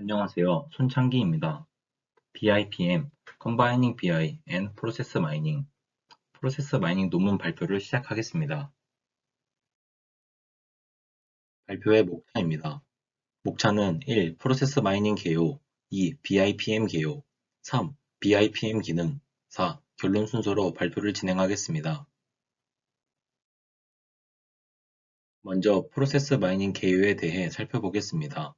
안녕하세요. 손창기입니다. BIPM, Combining BI and Process Mining, 프로세스 마이닝 논문 발표를 시작하겠습니다. 발표의 목차입니다. 목차는 1. 프로세스 마이닝 개요, 2. BIPM 개요, 3. BIPM 기능, 4. 결론 순서로 발표를 진행하겠습니다. 먼저 프로세스 마이닝 개요에 대해 살펴보겠습니다.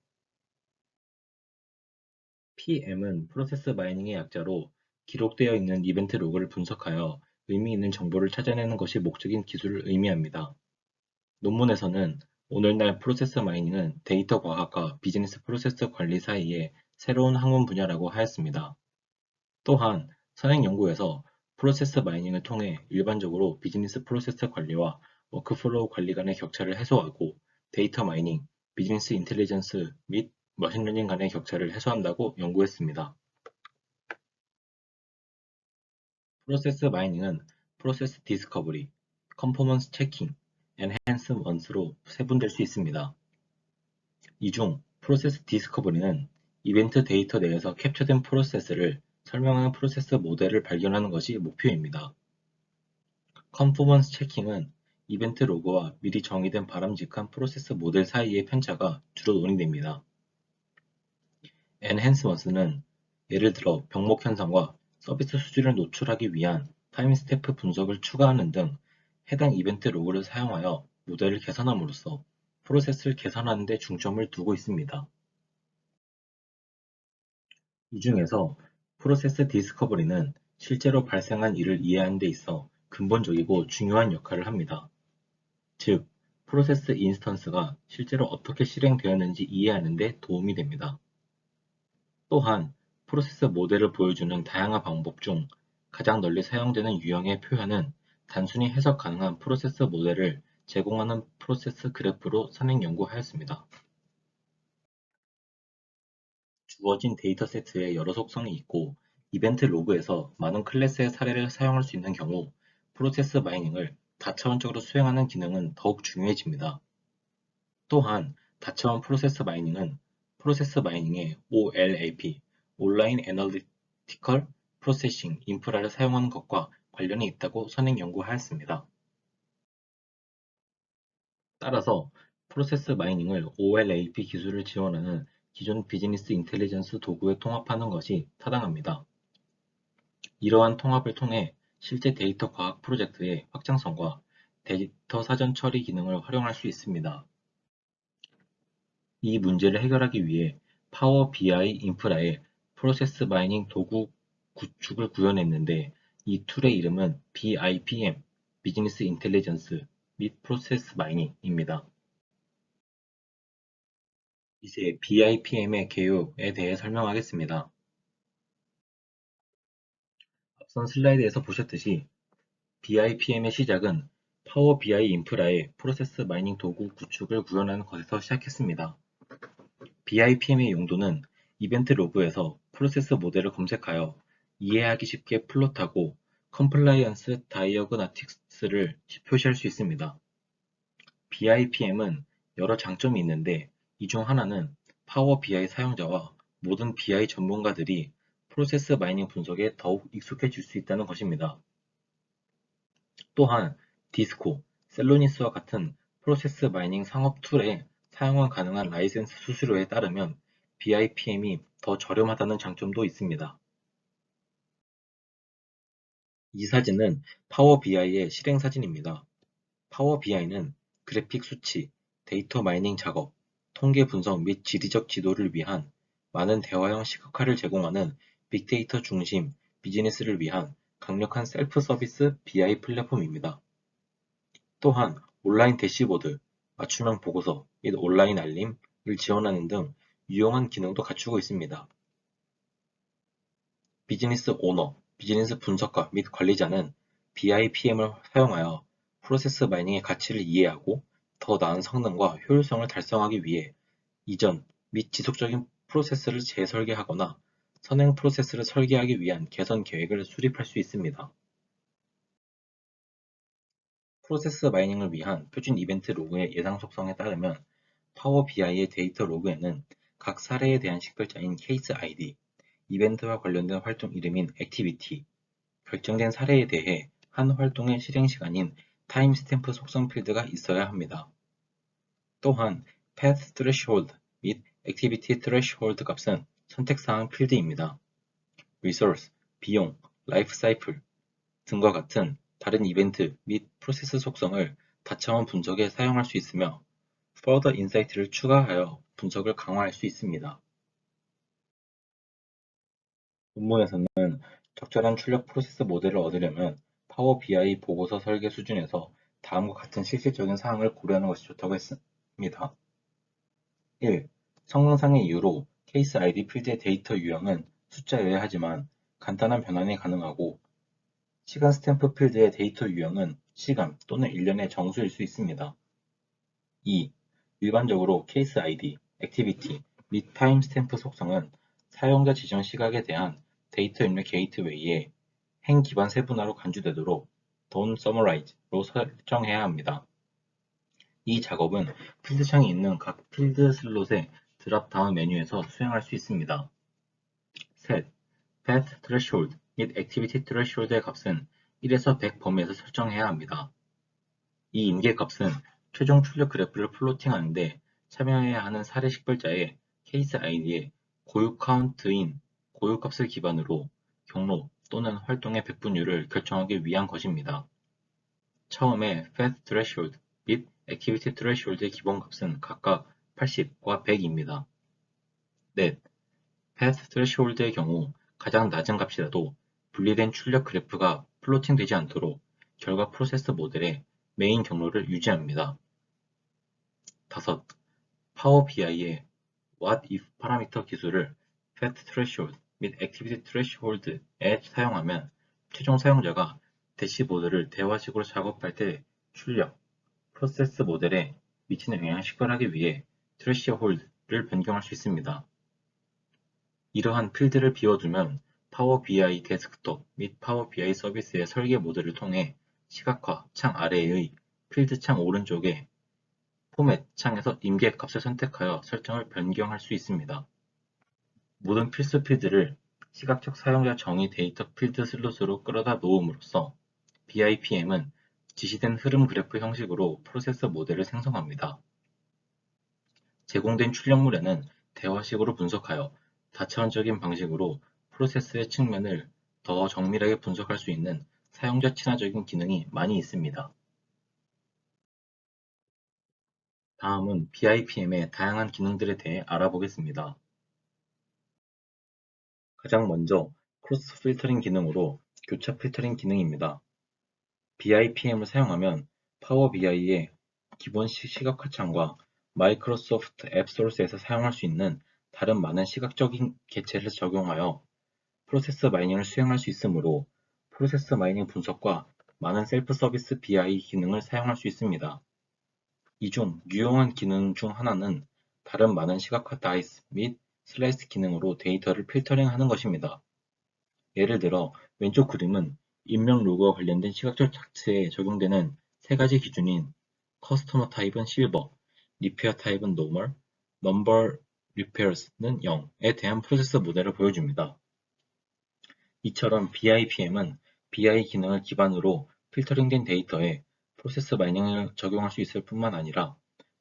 PM은 프로세스 마이닝의 약자로 기록되어 있는 이벤트 로그를 분석하여 의미 있는 정보를 찾아내는 것이 목적인 기술을 의미합니다. 논문에서는 오늘날 프로세스 마이닝은 데이터 과학과 비즈니스 프로세스 관리 사이의 새로운 학문 분야라고 하였습니다. 또한 선행 연구에서 프로세스 마이닝을 통해 일반적으로 비즈니스 프로세스 관리와 워크플로우 관리 간의 격차를 해소하고 데이터 마이닝, 비즈니스 인텔리전스 및 머신러닝 간의 격차를 해소한다고 연구했습니다. 프로세스 마이닝은 프로세스 디스커버리, 컨포먼스 체킹, 엔핸스먼스로 세분될 수 있습니다. 이 중 프로세스 디스커버리는 이벤트 데이터 내에서 캡처된 프로세스를 설명하는 프로세스 모델을 발견하는 것이 목표입니다. 컨포먼스 체킹은 이벤트 로그와 미리 정의된 바람직한 프로세스 모델 사이의 편차가 주로 논의됩니다. 엔핸스먼스는 예를 들어 병목 현상과 서비스 수준을 노출하기 위한 타임스탬프 분석을 추가하는 등 해당 이벤트 로그를 사용하여 모델을 개선함으로써 프로세스를 개선하는 데 중점을 두고 있습니다. 이 중에서 프로세스 디스커버리는 실제로 발생한 일을 이해하는 데 있어 근본적이고 중요한 역할을 합니다. 즉, 프로세스 인스턴스가 실제로 어떻게 실행되었는지 이해하는 데 도움이 됩니다. 또한 프로세스 모델을 보여주는 다양한 방법 중 가장 널리 사용되는 유형의 표현은 단순히 해석 가능한 프로세스 모델을 제공하는 프로세스 그래프로 선행 연구하였습니다. 주어진 데이터 세트에 여러 속성이 있고 이벤트 로그에서 많은 클래스의 사례를 사용할 수 있는 경우 프로세스 마이닝을 다차원적으로 수행하는 기능은 더욱 중요해집니다. 또한 다차원 프로세스 마이닝은 프로세스 마이닝의 OLAP, 온라인 애널리티컬 프로세싱 인프라를 사용하는 것과 관련이 있다고 선행 연구하였습니다. 따라서 프로세스 마이닝을 OLAP 기술을 지원하는 기존 비즈니스 인텔리전스 도구에 통합하는 것이 타당합니다. 이러한 통합을 통해 실제 데이터 과학 프로젝트의 확장성과 데이터 사전 처리 기능을 활용할 수 있습니다. 이 문제를 해결하기 위해 파워 BI 인프라에 프로세스 마이닝 도구 구축을 구현했는데 이 툴의 이름은 BIPM, 비즈니스 인텔리전스 및 프로세스 마이닝입니다. 이제 BIPM의 개요에 대해 설명하겠습니다. 앞선 슬라이드에서 보셨듯이 BIPM의 시작은 파워 BI 인프라에 프로세스 마이닝 도구 구축을 구현하는 것에서 시작했습니다. BIPM의 용도는 이벤트 로그에서 프로세스 모델을 검색하여 이해하기 쉽게 플롯하고 컴플라이언스 다이어그나틱스를 표시할 수 있습니다. BIPM은 여러 장점이 있는데 이 중 하나는 파워 BI 사용자와 모든 BI 전문가들이 프로세스 마이닝 분석에 더욱 익숙해질 수 있다는 것입니다. 또한 디스코, 셀로니스와 같은 프로세스 마이닝 상업 툴에 사용은 가능한 라이센스 수수료에 따르면 BIPM이 더 저렴하다는 장점도 있습니다. 이 사진은 파워 BI의 실행 사진입니다. 파워 BI는 그래픽 수치, 데이터 마이닝 작업, 통계 분석 및 지리적 지도를 위한 많은 대화형 시각화를 제공하는 빅데이터 중심 비즈니스를 위한 강력한 셀프 서비스 BI 플랫폼입니다. 또한 온라인 대시보드, 맞춤형 보고서 및 온라인 알림을 지원하는 등 유용한 기능도 갖추고 있습니다. 비즈니스 오너, 비즈니스 분석가 및 관리자는 BIPM을 사용하여 프로세스 마이닝의 가치를 이해하고 더 나은 성능과 효율성을 달성하기 위해 이전 및 지속적인 프로세스를 재설계하거나 선행 프로세스를 설계하기 위한 개선 계획을 수립할 수 있습니다. 프로세스 마이닝을 위한 표준 이벤트 로그의 예상 속성에 따르면 파워 BI의 데이터 로그에는 각 사례에 대한 식별자인 케이스 아이디, 이벤트와 관련된 활동 이름인 액티비티, 결정된 사례에 대해 한 활동의 실행 시간인 타임스탬프 속성 필드가 있어야 합니다. 또한 path threshold 및 activity threshold 값은 선택사항 필드입니다. resource, 비용, life cycle 등과 같은 다른 이벤트 및 프로세스 속성을 다차원 분석에 사용할 수 있으며 further insight를 추가하여 분석을 강화할 수 있습니다. 본문에서는 적절한 출력 프로세스 모델을 얻으려면 파워 BI 보고서 설계 수준에서 다음과 같은 실질적인 사항을 고려하는 것이 좋다고 했습니다. 1. 성능상의 이유로 케이스 ID 필드의 데이터 유형은 숫자여야 하지만 간단한 변환이 가능하고 시간 스탬프 필드의 데이터 유형은 시간 또는 1년의 정수일 수 있습니다. 2. 일반적으로 케이스 ID, 액티비티 및 타임 스탬프 속성은 사용자 지정 시각에 대한 데이터 입력 게이트웨이에 행 기반 세분화로 간주되도록 don't summarize로 설정해야 합니다. 이 작업은 필드창에 있는 각 필드 슬롯의 드랍다운 메뉴에서 수행할 수 있습니다. 셋, path threshold 및 activity threshold의 값은 1에서 100 범위에서 설정해야 합니다. 이 임계 값은 최종 출력 그래프를 플로팅하는데 참여해야 하는 사례 식별자의 케이스 아이디의 고유 카운트인 고유 값을 기반으로 경로 또는 활동의 배분율을 결정하기 위한 것입니다. 처음에 path threshold 및 activity threshold의 기본 값은 각각 80과 100입니다. 넷, path threshold의 경우 가장 낮은 값이라도 분리된 출력 그래프가 플로팅되지 않도록 결과 프로세스 모델의 메인 경로를 유지합니다. 다섯, 파워 BI의 what if 파라미터 기술을 path threshold 및 activity threshold에 사용하면 최종 사용자가 대시보드를 대화식으로 작업할 때 출력, 프로세스 모델에 미치는 영향을 식별하기 위해 threshold를 변경할 수 있습니다. 이러한 필드를 비워두면 파워 BI 데스크톱 및 파워 BI 서비스의 설계 모드를 통해 시각화 창 아래의 필드 창 오른쪽에 포맷 창에서 임계 값을 선택하여 설정을 변경할 수 있습니다. 모든 필수 필드를 시각적 사용자 정의 데이터 필드 슬롯으로 끌어다 놓음으로써 BIPM은 지시된 흐름 그래프 형식으로 프로세스 모델을 생성합니다. 제공된 출력물에는 대화식으로 분석하여 다차원적인 방식으로 프로세스의 측면을 더 정밀하게 분석할 수 있는 사용자 친화적인 기능이 많이 있습니다. 다음은 BIPM의 다양한 기능들에 대해 알아보겠습니다. 가장 먼저 크로스 필터링 기능으로 교차 필터링 기능입니다. BIPM을 사용하면 파워 BI의 기본 시각화 창과 마이크로소프트 앱 소스에서 사용할 수 있는 다른 많은 시각적인 개체를 적용하여 프로세스 마이닝을 수행할 수 있으므로 프로세스 마이닝 분석과 많은 셀프 서비스 BI 기능을 사용할 수 있습니다. 이 중 유용한 기능 중 하나는 다른 많은 시각화 다이스 및 슬라이스 기능으로 데이터를 필터링하는 것입니다. 예를 들어 왼쪽 그림은 입력 로그와 관련된 시각적 차트에 적용되는 세 가지 기준인 커스터머 타입은 실버, 리페어 타입은 노멀, 넘버 리페어스는 0에 대한 프로세스 모델을 보여줍니다. 이처럼 BIPM은 BI 기능을 기반으로 필터링된 데이터에 프로세스 마이닝을 적용할 수 있을 뿐만 아니라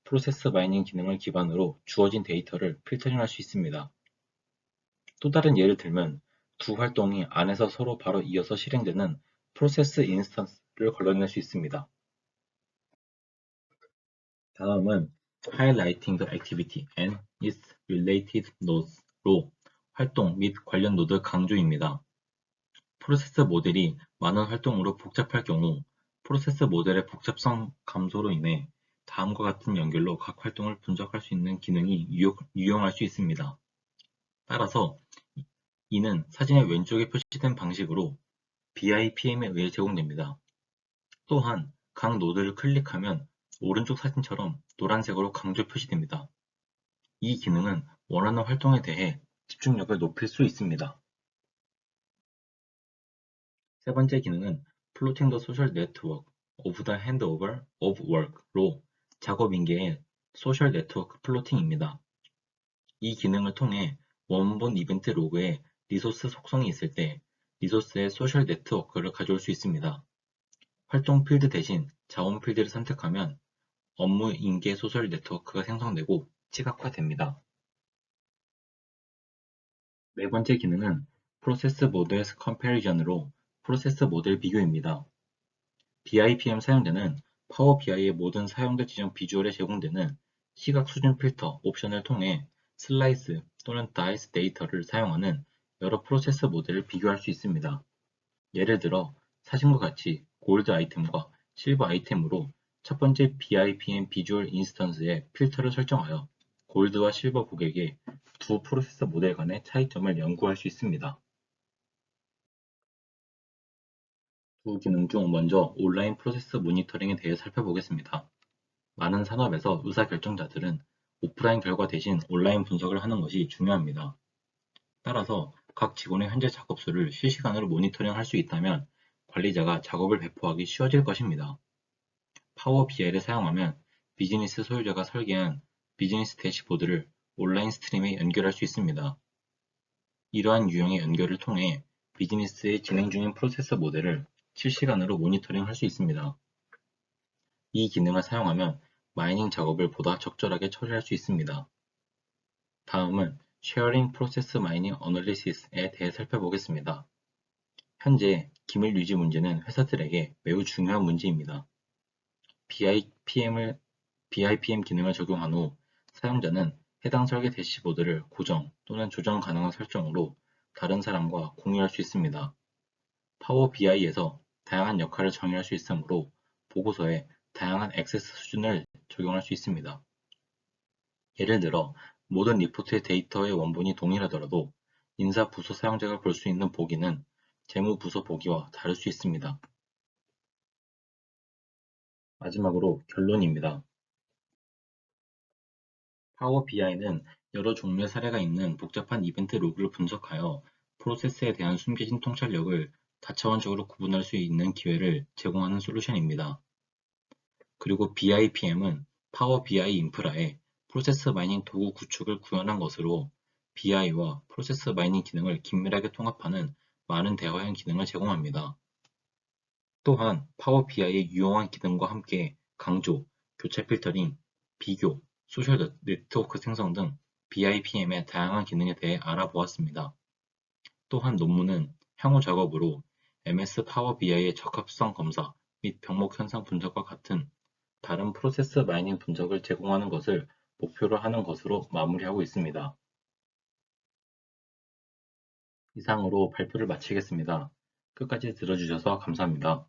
프로세스 마이닝 기능을 기반으로 주어진 데이터를 필터링할 수 있습니다. 또 다른 예를 들면 두 활동이 안에서 서로 바로 이어서 실행되는 프로세스 인스턴스를 걸러낼 수 있습니다. 다음은 Highlighting the activity and its related nodes로 활동 및 관련 노드 강조입니다. 프로세스 모델이 많은 활동으로 복잡할 경우 프로세스 모델의 복잡성 감소로 인해 다음과 같은 연결로 각 활동을 분석할 수 있는 기능이 유용할 수 있습니다. 따라서 이는 사진의 왼쪽에 표시된 방식으로 BIPM에 의해 제공됩니다. 또한 각 노드를 클릭하면 오른쪽 사진처럼 노란색으로 강조 표시됩니다. 이 기능은 원하는 활동에 대해 집중력을 높일 수 있습니다. 세 번째 기능은 Plotting the Social Network of the Handover of Work로 작업 인계의 소셜 네트워크 플로팅입니다. 이 기능을 통해 원본 이벤트 로그에 리소스 속성이 있을 때 리소스의 소셜 네트워크를 가져올 수 있습니다. 활동 필드 대신 자원 필드를 선택하면 업무 인계 소셜 네트워크가 생성되고 시각화됩니다. 네 번째 기능은 프로세스 모델 컴패리전으로 프로세스 모델 비교입니다. BIPM 사용자는 파워 BI의 모든 사용자 지정 비주얼에 제공되는 시각 수준 필터 옵션을 통해 슬라이스 또는 다이스 데이터를 사용하는 여러 프로세스 모델을 비교할 수 있습니다. 예를 들어 사진과 같이 골드 아이템과 실버 아이템으로 첫 번째 BIPM 비주얼 인스턴스에 필터를 설정하여 골드와 실버 고객의 두 프로세스 모델 간의 차이점을 연구할 수 있습니다. 두 기능 중 먼저 온라인 프로세스 모니터링에 대해 살펴보겠습니다. 많은 산업에서 의사결정자들은 오프라인 결과 대신 온라인 분석을 하는 것이 중요합니다. 따라서 각 직원의 현재 작업 수를 실시간으로 모니터링할 수 있다면 관리자가 작업을 배포하기 쉬워질 것입니다. 파워 BI를 사용하면 비즈니스 소유자가 설계한 비즈니스 대시보드를 온라인 스트림에 연결할 수 있습니다. 이러한 유형의 연결을 통해 비즈니스의 진행 중인 프로세스 모델을 실시간으로 모니터링할 수 있습니다. 이 기능을 사용하면 마이닝 작업을 보다 적절하게 처리할 수 있습니다. 다음은 Sharing Process Mining Analysis에 대해 살펴보겠습니다. 현재 기밀 유지 문제는 회사들에게 매우 중요한 문제입니다. BIPM 기능을 적용한 후 사용자는 해당 설계 대시보드를 고정 또는 조정 가능한 설정으로 다른 사람과 공유할 수 있습니다. 파워 BI에서 다양한 역할을 정의할 수 있으므로 보고서에 다양한 액세스 수준을 적용할 수 있습니다. 예를 들어 모든 리포트의 데이터의 원본이 동일하더라도 인사 부서 사용자가 볼 수 있는 보기는 재무 부서 보기와 다를 수 있습니다. 마지막으로 결론입니다. 파워 BI는 여러 종류의 사례가 있는 복잡한 이벤트 로그를 분석하여 프로세스에 대한 숨겨진 통찰력을 다차원적으로 구분할 수 있는 기회를 제공하는 솔루션입니다. 그리고 BIPM은 파워 BI 인프라에 프로세스 마이닝 도구 구축을 구현한 것으로 BI와 프로세스 마이닝 기능을 긴밀하게 통합하는 많은 대화형 기능을 제공합니다. 또한 파워 BI의 유용한 기능과 함께 강조, 교체 필터링, 비교, 소셜 네트워크 생성 등 BIPM의 다양한 기능에 대해 알아보았습니다. 또한 논문은 향후 작업으로 MS 파워 BI의 적합성 검사 및 병목 현상 분석과 같은 다른 프로세스 마이닝 분석을 제공하는 것을 목표로 하는 것으로 마무리하고 있습니다. 이상으로 발표를 마치겠습니다. 끝까지 들어주셔서 감사합니다.